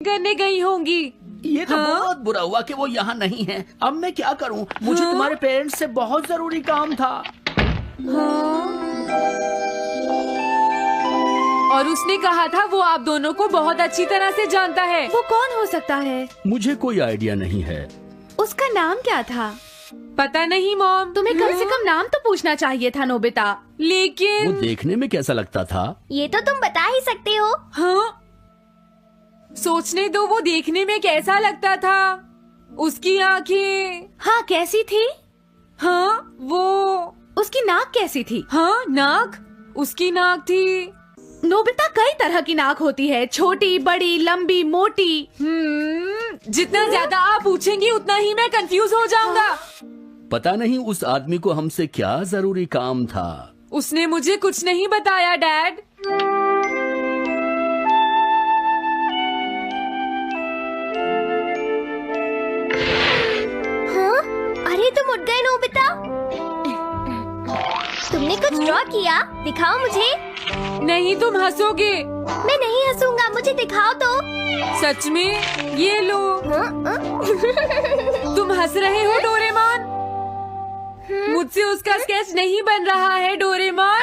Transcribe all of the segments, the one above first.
करने गई होंगी। ये तो हाँ? बहुत बुरा हुआ कि वो यहाँ नहीं है। अब मैं क्या करूँ? मुझे हाँ? तुम्हारे पेरेंट्स से बहुत जरूरी काम था। हाँ? और उसने कहा था वो आप दोनों को बहुत अच्छी तरह से जानता है। वो कौन हो सकता है? मुझे कोई आइडिया नहीं है। उसका नाम क्या था? पता नहीं मॉम। तुम्हें कम से कम नाम तो पूछना चाहिए था नोबिता। वो लेकिन देखने में कैसा लगता था? ये तो तुम बता ही सकते हो। हाँ, सोचने दो वो देखने में कैसा लगता था। उसकी आंखें, हाँ, कैसी थी? हाँ वो, उसकी नाक कैसी थी? हाँ नाक, उसकी नाक थी। नोबिता, कई तरह की नाक होती है, छोटी, बड़ी, लंबी, मोटी। जितना ज्यादा आप पूछेंगी उतना ही मैं कंफ्यूज हो जाऊंगा। पता नहीं उस आदमी को हमसे क्या जरूरी काम था। उसने मुझे कुछ नहीं बताया डैड। हाँ? अरे तुम उठ गए नोबिता। तुमने कुछ ड्रॉ किया? दिखाओ मुझे। नहीं, तुम हंसोगे। मैं नहीं हंसूंगा, मुझे दिखाओ तो। सच में? ये लो। हाँ? तुम हंस रहे हो डोरेमोन? मुझसे उसका स्केच नहीं बन रहा है डोरेमोन।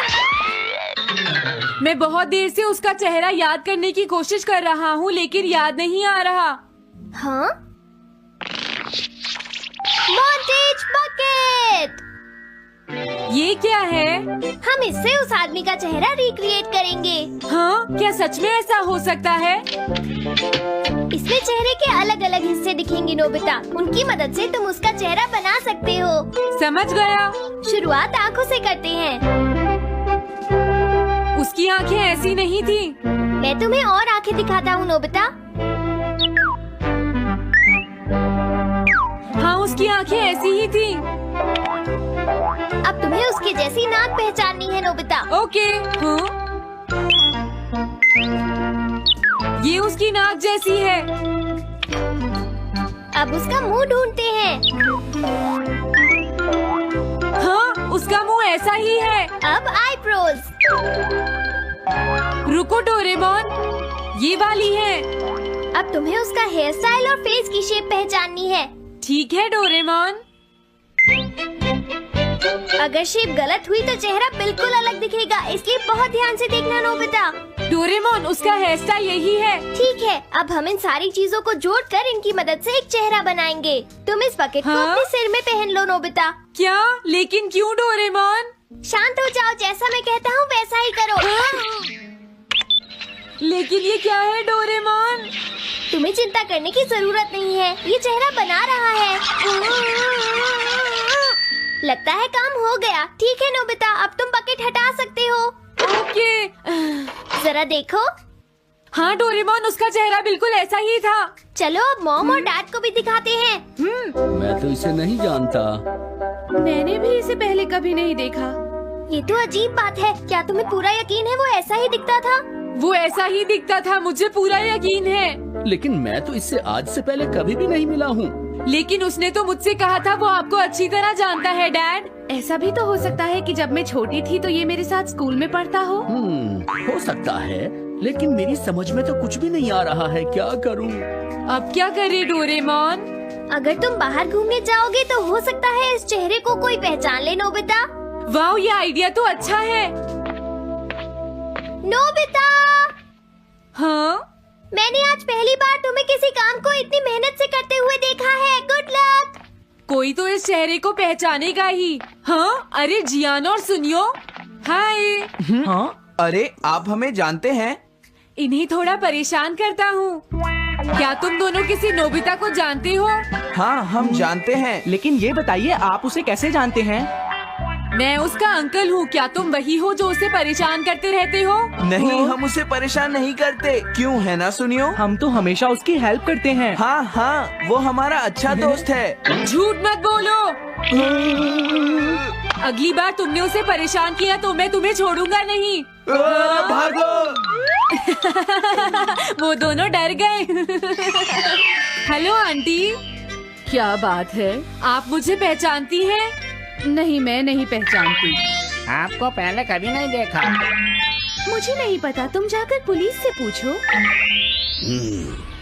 मैं बहुत देर से उसका चेहरा याद करने की कोशिश कर रहा हूँ लेकिन याद नहीं आ रहा। हाँ? Montage bucket. ये क्या है? हम इससे उस आदमी का चेहरा रिक्रिएट करेंगे। हाँ, क्या सच में ऐसा हो सकता है? इसमें चेहरे के अलग अलग हिस्से दिखेंगे नोबिता। उनकी मदद से तुम उसका चेहरा बना सकते हो। समझ गया। शुरुआत आँखों से करते हैं। उसकी आंखें ऐसी नहीं थी। मैं तुम्हें और आँखें दिखाता हूँ नोबिता। हाँ, उसकी आंखें ऐसी ही थी। अब तुम्हें उसके जैसी नाक पहचाननी है नोबिता। ओके। हाँ? ये उसकी नाक जैसी है। अब उसका मुंह ढूंढते हैं। हाँ, उसका मुंह ऐसा ही है। अब आईब्रोज। रुको डोरेमोन, ये वाली है। अब तुम्हें उसका हेयर स्टाइल और फेस की शेप पहचाननी है। ठीक है डोरेमोन। अगर शेप गलत हुई तो चेहरा बिल्कुल अलग दिखेगा, इसलिए बहुत ध्यान से देखना नोबिता। डोरेमोन, उसका हेयर स्टाइल यही है। ठीक है, अब हम इन सारी चीजों को जोड़कर इनकी मदद से एक चेहरा बनाएंगे। तुम इस बकेट को हाँ? अपने सिर में पहन लो नोबिता। क्या? लेकिन क्यों डोरेमोन? शांत हो जाओ, जैसा मैं कहता हूँ वैसा ही करो। लेकिन ये क्या है डोरेमोन? तुम्हें चिंता करने की जरूरत नहीं है, ये चेहरा बना रहा है। लगता है काम हो गया। ठीक है नोबिता, अब तुम बकेट हटा सकते हो। ओके। जरा देखो। हाँ डोरेमोन, उसका चेहरा बिल्कुल ऐसा ही था। चलो अब मॉम और डैड को भी दिखाते हैं। मैं तो इसे नहीं जानता। मैंने भी इसे पहले कभी नहीं देखा। ये तो अजीब बात है। क्या तुम्हें पूरा यकीन है वो ऐसा ही दिखता था? वो ऐसा ही दिखता था, मुझे पूरा यकीन है। लेकिन मैं तो इससे आज से पहले कभी भी नहीं मिला हूँ। लेकिन उसने तो मुझसे कहा था वो आपको अच्छी तरह जानता है डैड। ऐसा भी तो हो सकता है कि जब मैं छोटी थी तो ये मेरे साथ स्कूल में पढ़ता हो। हो सकता है, लेकिन मेरी समझ में तो कुछ भी नहीं आ रहा है। क्या करूँ? अब क्या करे डोरेमोन? अगर तुम बाहर घूमने जाओगे तो हो सकता है इस चेहरे को कोई पहचान ले नोबिता। वाह, ये आइडिया तो अच्छा है। नोबिता, हाँ? मैंने आज पहली बार तुम्हें किसी काम को इतनी मेहनत से करते हुए देखा है। Good luck. कोई तो इस चेहरे को पहचानेगा ही। हाँ? अरे जियान और सुनियो, हाय। हाँ? अरे आप हमें जानते हैं? इन्हें थोड़ा परेशान करता हूँ। क्या तुम दोनों किसी नोबिता को जानते हो? हाँ, हम जानते हैं, लेकिन ये बताइए आप उसे कैसे जानते हैं? मैं उसका अंकल हूँ। क्या तुम वही हो जो उसे परेशान करते रहते हो? नहीं, हम उसे परेशान नहीं करते। क्यों, है ना सुनियो? हम तो हमेशा उसकी हेल्प करते हैं। हाँ हाँ, वो हमारा अच्छा दोस्त है। झूठ मत बोलो। अगली बार तुमने उसे परेशान किया तो मैं तुम्हें छोड़ूंगा नहीं। भागो। वो दोनों डर गए। हेलो आंटी, क्या बात है? आप मुझे पहचानती हैं? नहीं, मैं नहीं पहचानती। आपको पहले कभी नहीं देखा। मुझे नहीं पता, तुम जाकर पुलिस से पूछो।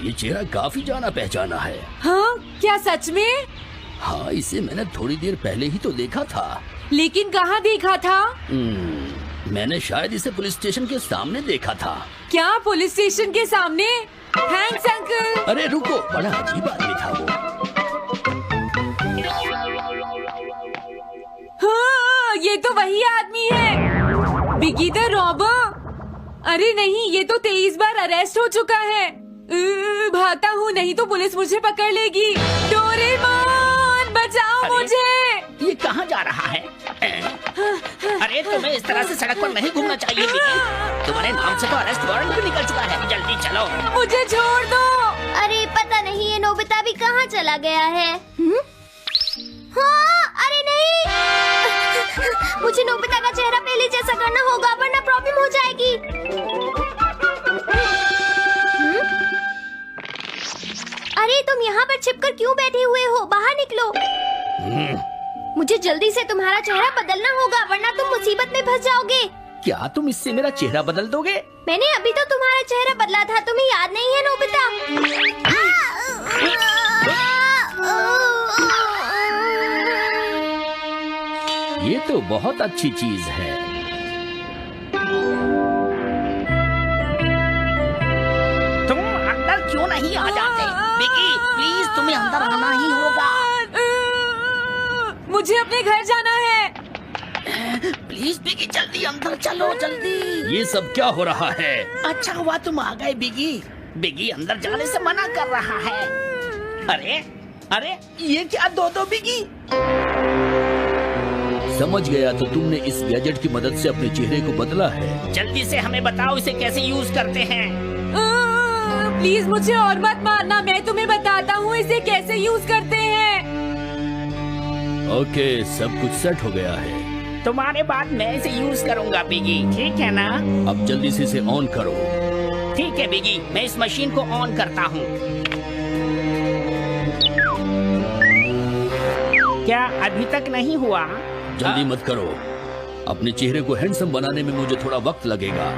ये चेहरा काफी जाना पहचाना है। हाँ, क्या सच में? हाँ, इसे मैंने थोड़ी देर पहले ही तो देखा था। लेकिन कहाँ देखा था? मैंने शायद इसे पुलिस स्टेशन के सामने देखा था। क्या पुलिस स्टेशन के सामने? Thanks uncle. अरे रुको, बड़ा अजीब आदमी था वो। हाँ, ये तो वही आदमी है, बिगी द रॉबर। अरे नहीं, ये तो 23 बार अरेस्ट हो चुका है। भागता हूँ, नहीं तो पुलिस मुझे पकड़ लेगी। डोरेमोन, बचाओ मुझे। ये कहाँ जा रहा है? अरे तुम्हें इस तरह से सड़क पर नहीं घूमना चाहिए बिगी। तुम्हारे नाम से तो अरेस्ट वारंट भी निकल चुका है। जल्दी चलो। मुझे छोड़ दो। अरे पता नहीं ये नोबिता भी कहाँ चला गया है। हाँ, अरे नहीं, मुझे नोबिता का चेहरा पहले जैसा करना होगा वरना प्रॉब्लम हो जाएगी। अरे तुम यहाँ पर छिपकर क्यों बैठे हुए हो? बाहर निकलो। मुझे जल्दी से तुम्हारा चेहरा बदलना होगा वरना तुम मुसीबत में फंस जाओगे। क्या तुम इससे मेरा चेहरा बदल दोगे? मैंने अभी तो तुम्हारा चेहरा बदला था, तुम्हें याद नहीं है नोबिता? ये तो बहुत अच्छी चीज है। तुम अंदर क्यों नहीं आ जाते? बिगी, प्लीज तुम्हें अंदर आना ही होगा। मुझे अपने घर जाना है। प्लीज बिगी, जल्दी अंदर चलो, जल्दी। ये सब क्या हो रहा है? अच्छा हुआ तुम आ गए बिगी। बिगी अंदर जाने से मना कर रहा है। अरे अरे, ये क्या दो बिगी? समझ गया, तो तुमने इस गैजेट की मदद से अपने चेहरे को बदला है। जल्दी से हमें बताओ इसे कैसे यूज करते हैं। प्लीज मुझे और मत मारना, मैं तुम्हें बताता हूँ इसे कैसे यूज करते हैं। ओके, सब कुछ सेट हो गया है। तुम्हारे बाद मैं इसे यूज करूंगा बिगी, ठीक है ना? अब जल्दी से इसे ऑन करो। ठीक है बिगी, मैं इस मशीन को ऑन करता हूँ। क्या अभी तक नहीं हुआ? जल्दी मत करो, अपने चेहरे को हैंडसम बनाने में मुझे थोड़ा वक्त लगेगा।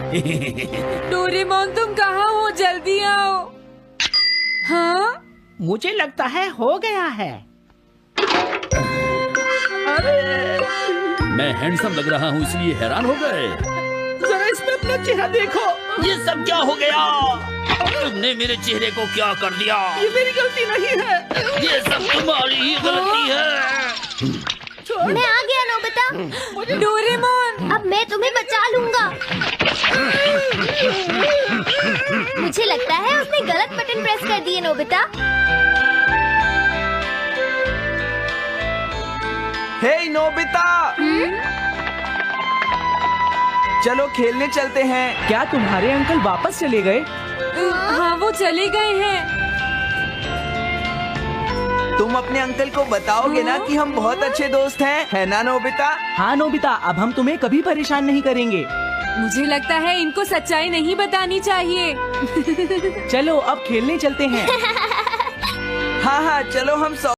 डोरेमोन, तुम कहाँ हो? जल्दी आओ। हाँ, मुझे लगता है हो गया है। मैं हैंडसम लग रहा हूँ इसलिए हैरान हो गए। जरा इसमें अपना चेहरा देखो। ये सब क्या हो गया? तुमने मेरे चेहरे को क्या कर दिया? ये मेरी गलती नहीं है। ये सब तुम्हारी ही गलती है। मैं आ गया नोबिता। डोरेमोन, अब मैं तुम्हें बचा लूंगा। मुझे लगता है उसने गलत बटन प्रेस कर दिए नोबिता। हे नोबिता, चलो खेलने चलते हैं। क्या तुम्हारे अंकल वापस चले गए? हाँ, वो चले गए हैं। तुम अपने अंकल को बताओगे ना कि हम बहुत अच्छे दोस्त हैं, है ना नोबिता? हाँ नोबिता, अब हम तुम्हें कभी परेशान नहीं करेंगे। मुझे लगता है इनको सच्चाई नहीं बतानी चाहिए। चलो अब खेलने चलते हैं। हाँ हाँ, चलो हम